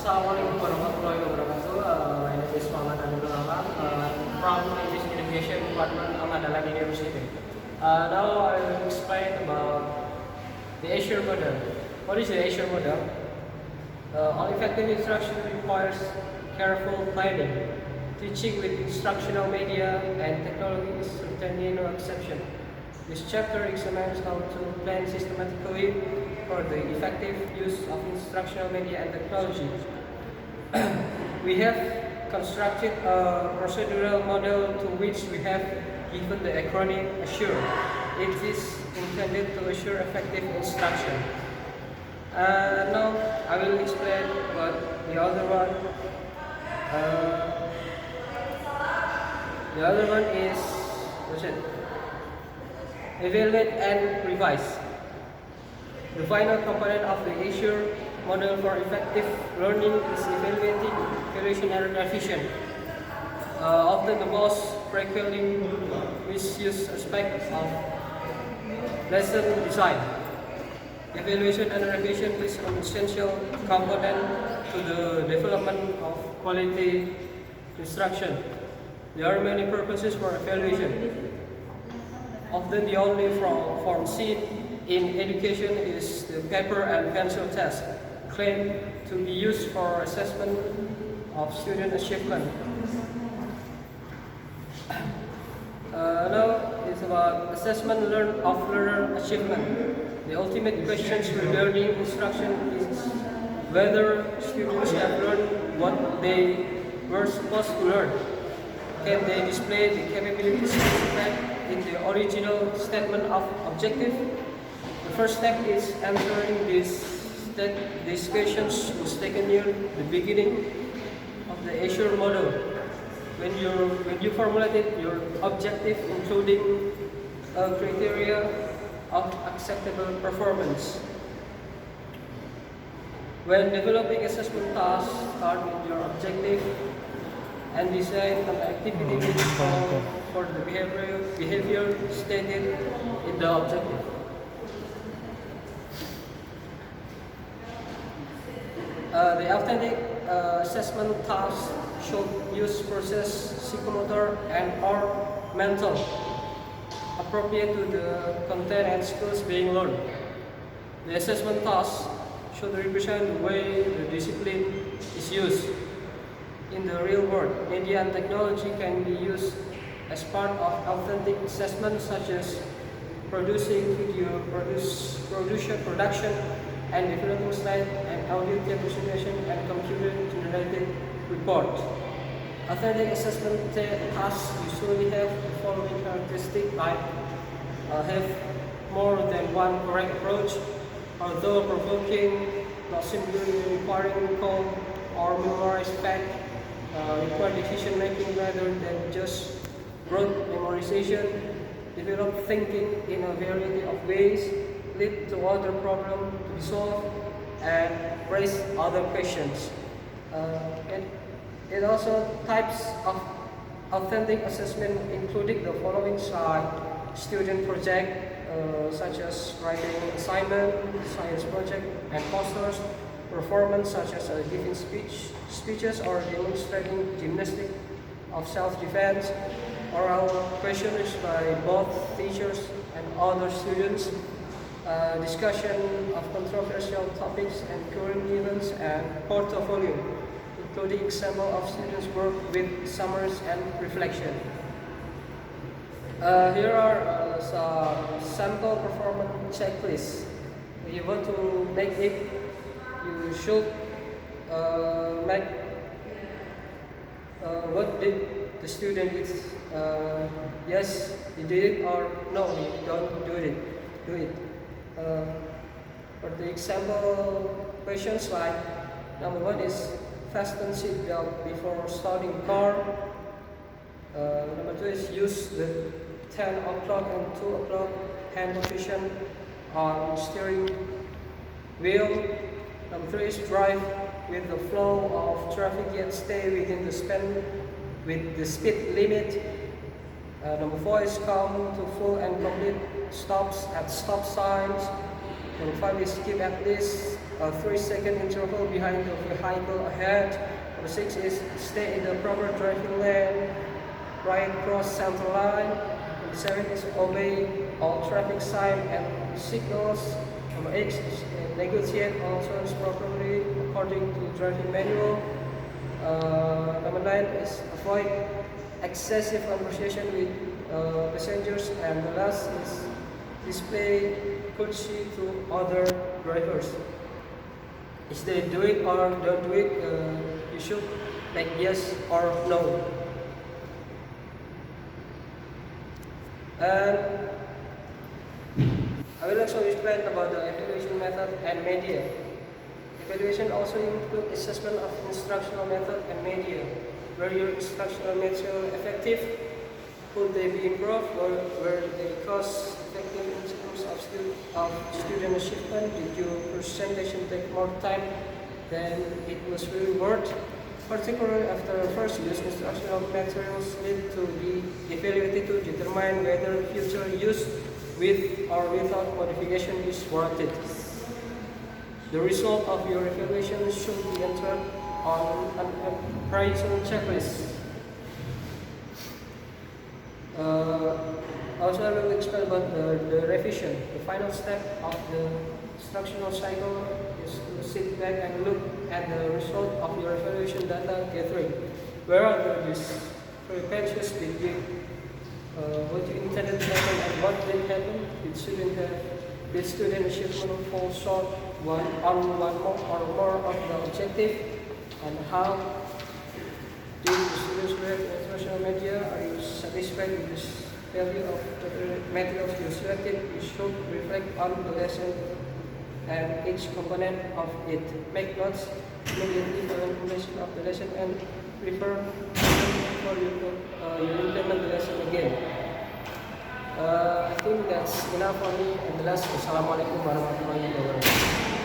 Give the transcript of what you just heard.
Assalamualaikum warahmatullahi wabarakatuh. My name is Nooralam from English Education Department of Adalan University. Now I will explain about the Azure model. What is the Azure model? All effective instruction requires careful planning. Teaching with instructional media and technology is certainly no exception. This chapter examines how to plan systematically for the effective use of instructional media and technology. We have constructed a procedural model to which we have given the acronym ASSURE. It is intended to assure effective instruction. Now I will explain about the other one. The other one is evaluate and revise. The final component of the Azure model for effective learning is evaluation and revision. Often the most frequently misused aspect of lesson design. Evaluation and revision is an essential component to the development of quality instruction. There are many purposes for evaluation. Often the only form seen in education is the paper and pencil test, claimed to be used for assessment of student achievement. Now it's about assessment of learner achievement. The ultimate question for learning instruction is whether students have learned what they were supposed to learn. Can they display the capabilities specified in the original statement of objective? The first step is answering these questions was taken near the beginning of the Azure model. When you formulated your objective, including a criteria of acceptable performance. When developing assessment tasks, start with your objective and design an activity for the behavior stated in the objective. The authentic assessment task should use process, psychomotor, and or mental, appropriate to the content and skills being learned. The assessment task should represent the way the discipline is used. In the real world, media and technology can be used as part of authentic assessment, such as producing video, production and developing slide and audio presentation and computer-generated report. Authentic assessment tasks usually have the following characteristics: have more than one correct approach, although provoking, not simply requiring recall or memorize fact, require decision making rather than just rote memorization, develop thinking in a variety of ways, lead to other problems to be solved, and raise other questions. It also types of authentic assessment including the following slide: student project, such as writing assignment, science project, and posters, performance such as giving speeches or demonstrating gymnastics of self-defense, oral questions by both teachers and other students, discussion of controversial topics and current events, and portfolio, including example of students' work with summaries and reflection. Here are some sample performance checklists. If you want to make it, you should make what did the student did. Yes, he did it, or no, he don't do it. For the example question slide, number one is fasten seat belt before starting car. Number two is use the 10 o'clock and 2 o'clock hand position on steering wheel. Number three is drive with the flow of traffic yet stay within the speed limit. Number four is come to full and complete stops at stop signs. Number five is keep at least a 3-second interval behind the vehicle ahead. Number 6 is stay in the proper driving lane, right cross center line. Number 7 is obey all traffic signs and signals. Number 8 is negotiate all terms properly according to driving manual. Number 9 is avoid excessive conversation with passengers, and the last is display courtesy to other drivers. If they do it or don't do it, you should like yes or no. And I will also explain about the evaluation method and media. Evaluation also includes assessment of instructional method and media. Were your instructional material effective? Could they be improved? Were they cost effective in terms of student achievement? Did your presentation take more time than it was really worth? Particularly after first use, instructional materials need to be evaluated to determine whether future use with or without modification is warranted. The result of your evaluation should be entered on an appraisal checklist. Also, I will explain about the revision. The final step of the instructional cycle is to sit back and look at the result of your evaluation data gathering. Where are these pages did you what you intended to happen and what did happen? Did student achievement fall short on one more or more of the objective? And how did the students react to international media? Are you satisfied with this value of the materials you selected? You should reflect on the lesson and each component of it. Make notes immediately for implementation of the lesson and refer before you implement the lesson again. I think that's enough for me. And the last, Wassalamualaikum warahmatullahi wabarakatuh.